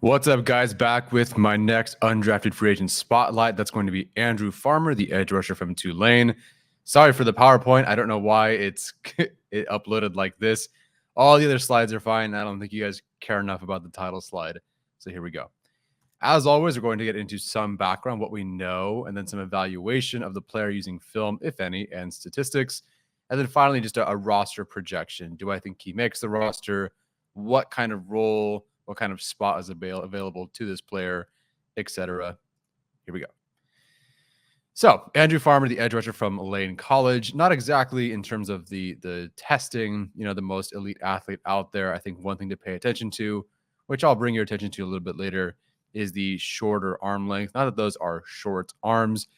What's up, guys? Back with my next undrafted free agent spotlight. That's going to be Andrew Farmer, the edge rusher from Tulane. Sorry for the PowerPoint. I don't know why it uploaded like this. All the other slides are fine. I don't think you guys care enough about the title slide. So here we go. As always, we're going to get into some background, what we know, and then some evaluation of the player using film, if any, and statistics. And then finally, just a roster projection. Do I think he makes the roster? What kind of role, what kind of spot is available to this player, etc. Here we go. So Andrew Farmer, the edge rusher from Lane College, not exactly in terms of the testing, the most elite athlete out there. I think one thing to pay attention to, which I'll bring your attention to a little bit later, is the shorter arm length. Not that those are short arms,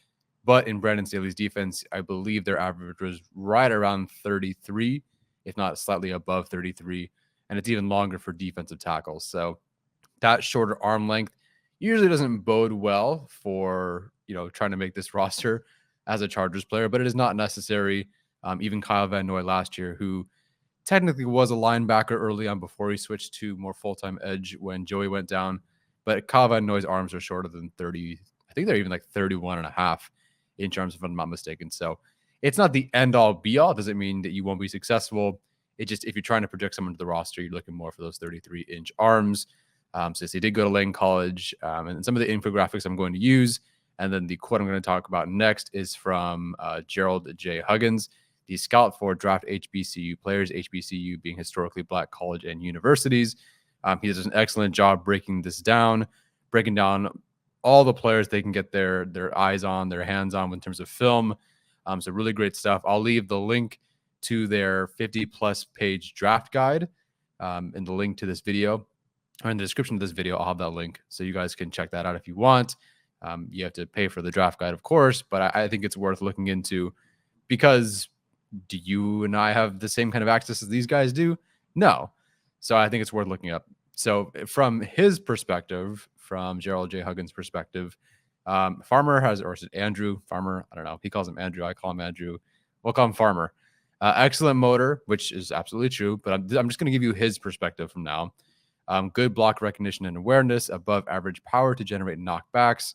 but in Brandon Staley's defense, I believe their average was right around 33, if not slightly above 33. And it's even longer for defensive tackles. So that shorter arm length usually doesn't bode well for, trying to make this roster as a Chargers player, but it is not necessary. Even Kyle Van Noy last year, who technically was a linebacker early on before he switched to more full-time edge when Joey went down. But Kyle Van Noy's arms are shorter than 30. I think they're even like 31 and a half in terms, if I'm not mistaken. So it's not the end all be all. It doesn't mean that you won't be successful. It just, if you're trying to project someone to the roster, you're looking more for those 33-inch arms. Since he did go to Lane College, and some of the infographics I'm going to use, and then the quote I'm going to talk about next is from Gerald J. Huggins, the scout for draft HBCU players, HBCU being historically Black college and universities. He does an excellent job breaking down all the players they can get their eyes on, their hands on in terms of film. So really great stuff. I'll leave the link to their 50-plus page draft guide in the link to this video. Or in the description of this video, I'll have that link so you guys can check that out if you want. You have to pay for the draft guide, of course, but I think it's worth looking into because do you and I have the same kind of access as these guys do? No. So I think it's worth looking up. So from his perspective, from Gerald J. Huggins' perspective, Farmer has, or is it Andrew Farmer? I don't know. He calls him Andrew. I call him Andrew. We'll call him Farmer. Excellent motor, which is absolutely true, but I'm just going to give you his perspective from now. Good block recognition and awareness, above average power to generate knockbacks.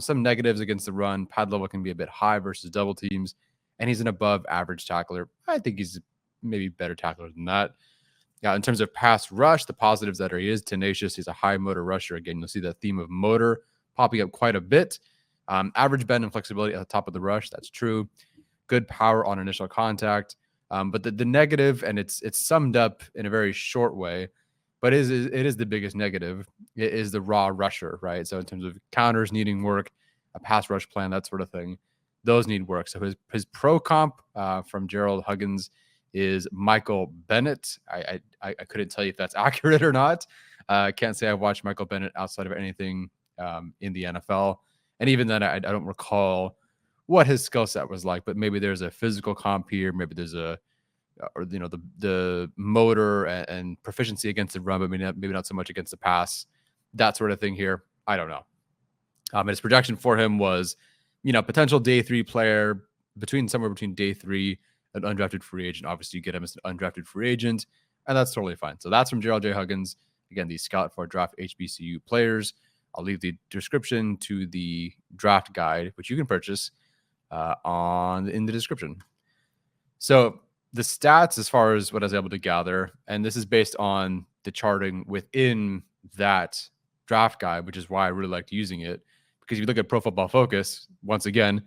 Some negatives against the run. Pad level can be a bit high versus double teams, and he's an above average tackler. I think he's maybe better tackler than that. Yeah, in terms of pass rush, the positives that he is tenacious. He's a high motor rusher. Again, you'll see that theme of motor popping up quite a bit. Average bend and flexibility at the top of the rush. That's true. Good power on initial contact. But the negative, and it's summed up in a very short way, but it is the biggest negative. It is the raw rusher, right? So in terms of counters needing work, a pass rush plan, that sort of thing, those need work. So his pro comp from Gerald Huggins is Michael Bennett. I couldn't tell you if that's accurate or not. I can't say I've watched Michael Bennett outside of anything in the NFL. And even then, I don't recall what his skill set was like, but maybe there's a physical comp here. Maybe there's the motor and proficiency against the run, but maybe not so much against the pass, that sort of thing here. I don't know. And his projection for him was, potential day 3 player somewhere between day 3, an undrafted free agent. Obviously, you get him as an undrafted free agent, and that's totally fine. So that's from Gerald J. Huggins. Again, the scout for draft HBCU players. I'll leave the description to the draft guide, which you can purchase in the description. So the stats, as far as what I was able to gather, and this is based on the charting within that draft guide, which is why I really liked using it. Because if you look at Pro Football Focus, once again,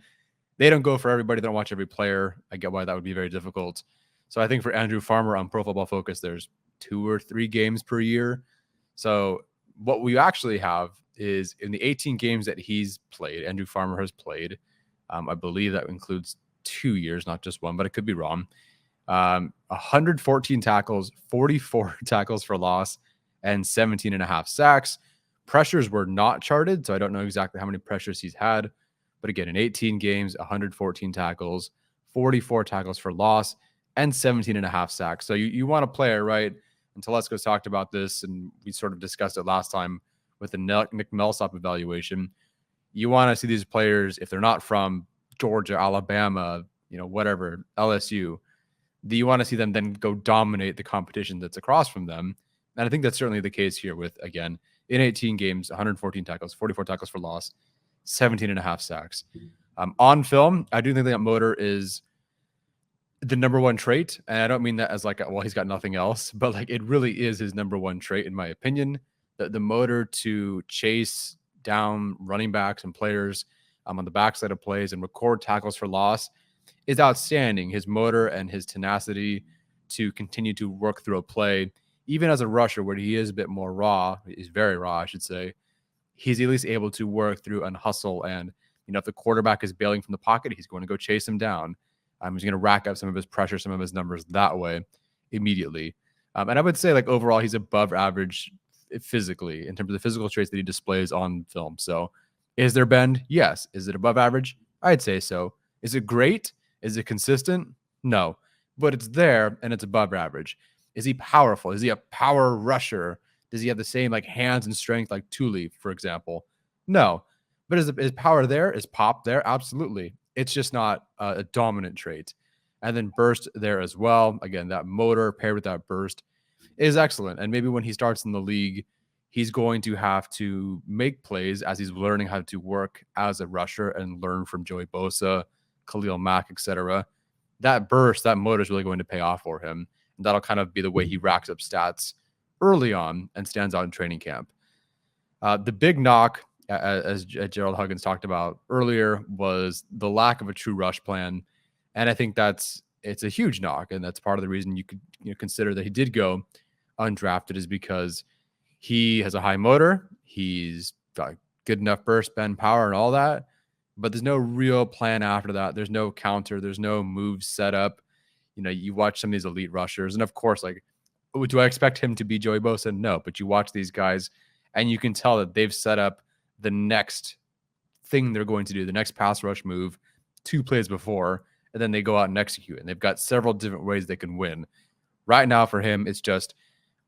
they don't go for everybody. They don't watch every player. I get why that would be very difficult. So I think for Andrew Farmer on Pro Football Focus, there's 2 or 3 games per year. So what we actually have is in the 18 games that he's played, Andrew Farmer has played. I believe that includes 2 years, not just one, but I could be wrong. 114 tackles, 44 tackles for loss, and 17 and a half sacks. Pressures were not charted, so I don't know exactly how many pressures he's had. But again, in 18 games, 114 tackles, 44 tackles for loss, and 17 and a half sacks. So you want a player, right? And Telesco's talked about this, and we sort of discussed it last time with the Nick Millsap evaluation. You want to see these players, if they're not from Georgia, Alabama, whatever, LSU, do you want to see them then go dominate the competition that's across from them? And I think that's certainly the case here with, again, in 18 games, 114 tackles, 44 tackles for loss, 17 and a half sacks. On film, I do think that motor is the number one trait. And I don't mean that as like, well, he's got nothing else, but like it really is his number one trait, in my opinion. The motor to chase down running backs and players on the backside of plays and record tackles for loss is outstanding. His motor and his tenacity to continue to work through a play, even as a rusher where he is a bit more raw, he's very raw, I should say, he's at least able to work through and hustle. And, if the quarterback is bailing from the pocket, he's going to go chase him down. He's going to rack up some of his pressure, some of his numbers that way immediately. And I would say, like, overall, he's above average physically in terms of the physical traits that he displays on film. So is there bend? Yes. Is it above average? I'd say so. Is it great? Is it consistent? No. But it's there and it's above average. Is he powerful? Is he a power rusher? Does he have the same like hands and strength like Thule, for example? No. But is power there? Is pop there? Absolutely. It's just not a dominant trait. And then burst there as well. Again, that motor paired with that burst is excellent. And maybe when he starts in the league, he's going to have to make plays as he's learning how to work as a rusher and learn from Joey Bosa, Khalil Mack, etc. That burst, that motor is really going to pay off for him. And that'll kind of be the way he racks up stats early on and stands out in training camp. The big knock, as Gerald Huggins talked about earlier, was the lack of a true rush plan. And I think it's a huge knock. And that's part of the reason you could consider that he did go undrafted, is because he has a high motor. He's got good enough burst, bend, power, and all that. But there's no real plan after that. There's no counter. There's no move set up. You watch some of these elite rushers. And of course, like, do I expect him to be Joey Bosa? No. But you watch these guys and you can tell that they've set up the next thing they're going to do, the next pass rush move 2 plays before, and then they go out and execute. And they've got several different ways they can win. Right now for him, it's just,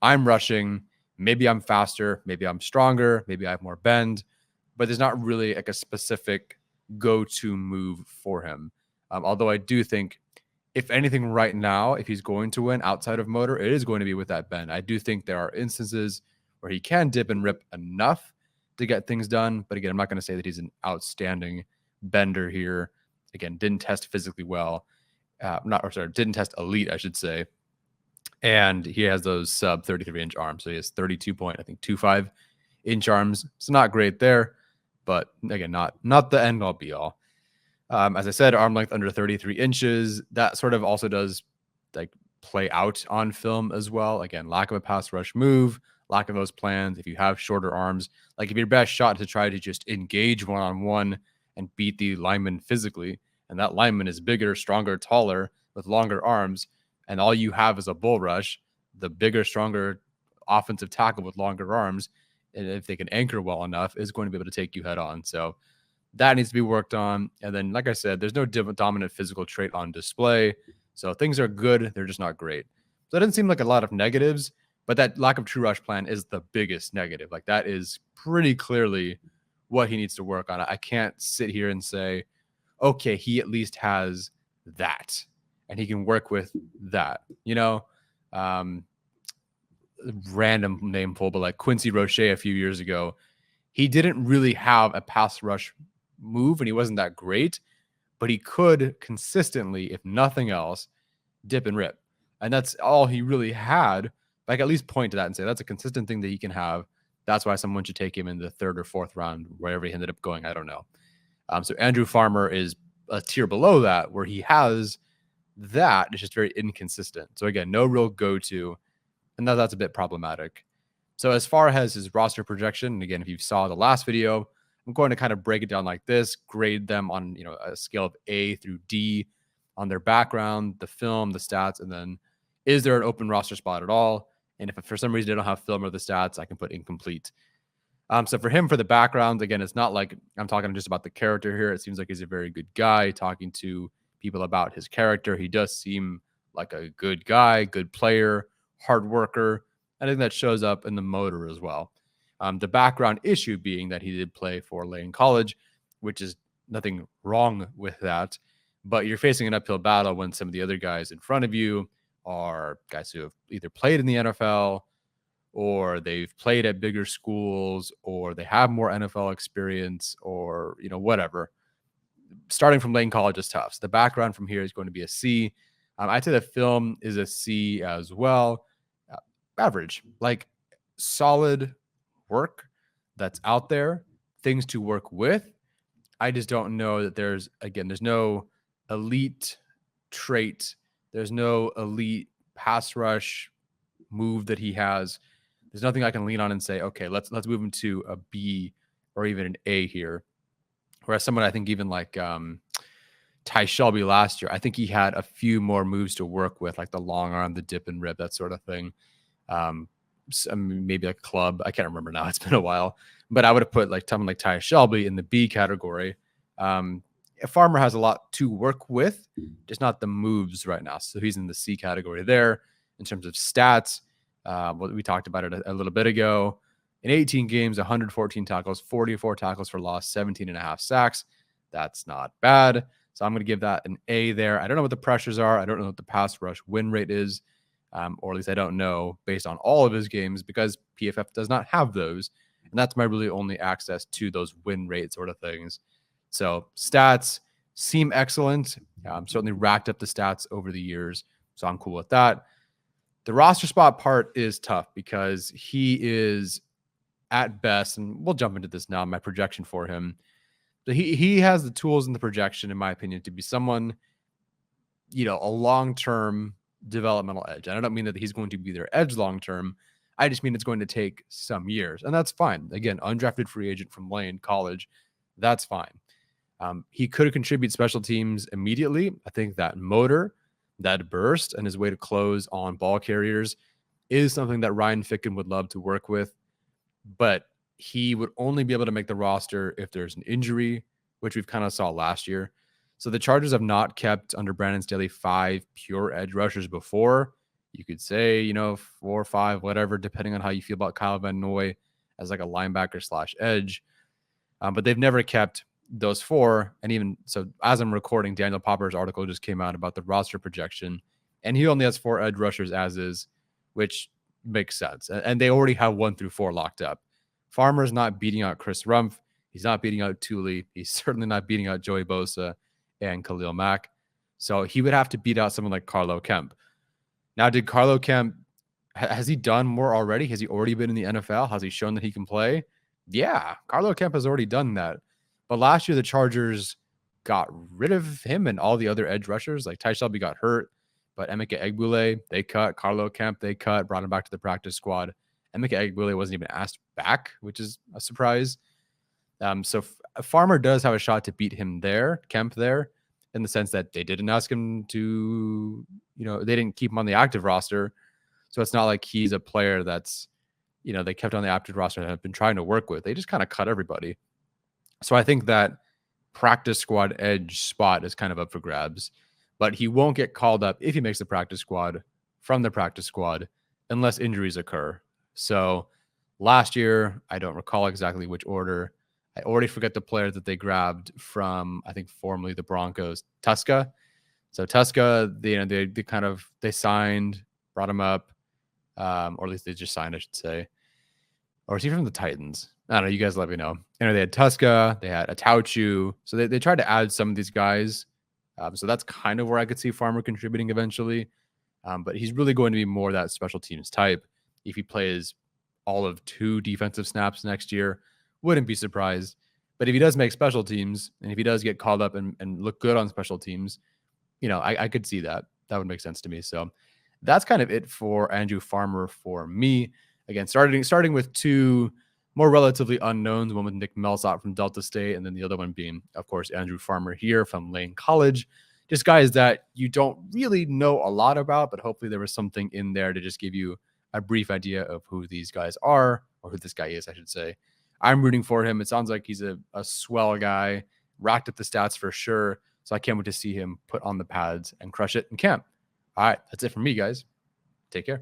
I'm rushing. Maybe I'm faster. Maybe I'm stronger. Maybe I have more bend. But there's not really like a specific go-to move for him. Although I do think, if anything right now, if he's going to win outside of motor, it is going to be with that bend. I do think there are instances where he can dip and rip enough to get things done. But again, I'm not going to say that he's an outstanding bender here. Again, didn't test physically well. Didn't test elite, I should say. And he has those sub 33-inch arms. So he has 32.25 inch arms. It's not great there, but again, not the end all be all. As I said, arm length under 33 inches. That sort of also does like play out on film as well. Again, lack of a pass rush move, lack of those plans. If you have shorter arms, like if your best shot to try to just engage one-on-one and beat the lineman physically, and that lineman is bigger, stronger, taller with longer arms, and all you have is a bull rush, the bigger, stronger offensive tackle with longer arms, and if they can anchor well enough, is going to be able to take you head on. So that needs to be worked on. And then, like I said, there's no dominant physical trait on display. So things are good. They're just not great. So it doesn't seem like a lot of negatives, but that lack of true rush plan is the biggest negative. Like, that is pretty clearly what he needs to work on. I can't sit here and say, okay, he at least has that and he can work with that, random name pull, but like Quincy Roche a few years ago, he didn't really have a pass rush move and he wasn't that great, but he could consistently, if nothing else, dip and rip. And that's all he really had. Like, at least point to that and say that's a consistent thing that he can have. That's why someone should take him in the 3rd or 4th round, wherever he ended up going. I don't know. So Andrew Farmer is a tier below that, where he has that. It's just very inconsistent. So again, no real go-to, and that's a bit problematic. So as far as his roster projection, and again, if you saw the last video, I'm going to kind of break it down like this, grade them on a scale of A through D on their background, the film, the stats, and then is there an open roster spot at all? And if for some reason they don't have film or the stats, I can put incomplete. So for him, for the background, again, it's not like I'm talking just about the character here. It seems like he's a very good guy. Talking to people about his character, he does seem like a good guy, good player, hard worker. I think that shows up in the motor as well. The background issue being that he did play for Lane College, which is nothing wrong with that. But you're facing an uphill battle when some of the other guys in front of you are guys who have either played in the NFL or they've played at bigger schools, or they have more NFL experience, or, whatever. Starting from Lane College is tough. So the background from here is going to be a C. I'd say the film is a C as well. Average, like solid work that's out there, things to work with. I just don't know that there's no elite trait. There's no elite pass rush move that he has. There's nothing I can lean on and say, okay, let's move him to a B or even an A here. Whereas someone I think even like Ty Shelby last year, I think he had a few more moves to work with, like the long arm, the dip and rip, that sort of thing. Maybe like a club. I can't remember now. It's been a while. But I would have put like someone like Ty Shelby in the B category. Farmer has a lot to work with, just not the moves right now. So he's in the C category there. In terms of stats, we talked about it a little bit ago. In 18 games, 114 tackles, 44 tackles for loss, 17 and a half sacks. That's not bad. So I'm going to give that an A there. I don't know what the pressures are. I don't know what the pass rush win rate is, or at least I don't know based on all of his games, because PFF does not have those. And that's my really only access to those win rate sort of things. So stats seem excellent. Certainly racked up the stats over the years. So I'm cool with that. The roster spot part is tough because he is at best, and we'll jump into this now, my projection for him. So he has the tools in the projection, in my opinion, to be someone, a long-term developmental edge. And I don't mean that he's going to be their edge long-term. I just mean it's going to take some years, and that's fine. Again, undrafted free agent from Lane College, that's fine. He could contribute special teams immediately. I think that motor, that burst, and his way to close on ball carriers is something that Ryan Ficken would love to work with. But he would only be able to make the roster if there's an injury, which we've kind of saw last year. So the Chargers have not kept under Brandon Staley 5 pure edge rushers before. You could say, 4 or 5, whatever, depending on how you feel about Kyle Van Noy as like a linebacker / edge. But they've never kept those 4. And even so, as I'm recording, Daniel Popper's article just came out about the roster projection, and he only has 4 edge rushers as is, which makes sense. And they already have 1 through 4 locked up. Farmer's not beating out Chris Rumpf. He's not beating out Thule. He's certainly not beating out Joey Bosa and Khalil Mack. So he would have to beat out someone like Carlo Kemp. Now, did Carlo Kemp, has he done more already? Has he already been in the NFL? Has he shown that he can play? Yeah, Carlo Kemp has already done that. But last year, the Chargers got rid of him and all the other edge rushers. Like Ty Shelby got hurt, but Emeka Egbule, they cut. Carlo Kemp, they cut, brought him back to the practice squad. Emeka Egbule wasn't even asked back, which is a surprise. So Farmer does have a shot to beat him there, Kemp there, in the sense that they didn't ask him to, they didn't keep him on the active roster. So it's not like he's a player that's, they kept on the active roster and have been trying to work with. They just kind of cut everybody. So I think that practice squad edge spot is kind of up for grabs, but he won't get called up if he makes the practice squad from the practice squad unless injuries occur. So last year, I don't recall exactly which order. I already forget the player that they grabbed from, I think, formerly the Broncos, Tuska. So Tuska, they signed, brought him up, or at least they just signed, I should say. Or is he from the Titans? I don't know. You guys let me know. They had Tuska, they had Atauchu. So they tried to add some of these guys. So that's kind of where I could see Farmer contributing eventually. But he's really going to be more that special teams type. If he plays all of 2 defensive snaps next year, wouldn't be surprised. But if he does make special teams, and if he does get called up and look good on special teams, I could see that. That would make sense to me. So that's kind of it for Andrew Farmer for me. Again, starting with 2 more relatively unknowns, one with Nick Millsap from Delta State, and then the other one being, of course, Andrew Farmer here from Lane College. Just guys that you don't really know a lot about, but hopefully there was something in there to just give you a brief idea of who these guys are, or who this guy is, I should say. I'm rooting for him. It sounds like he's a swell guy, racked up the stats for sure. So I can't wait to see him put on the pads and crush it in camp. All right, that's it for me, guys. Take care.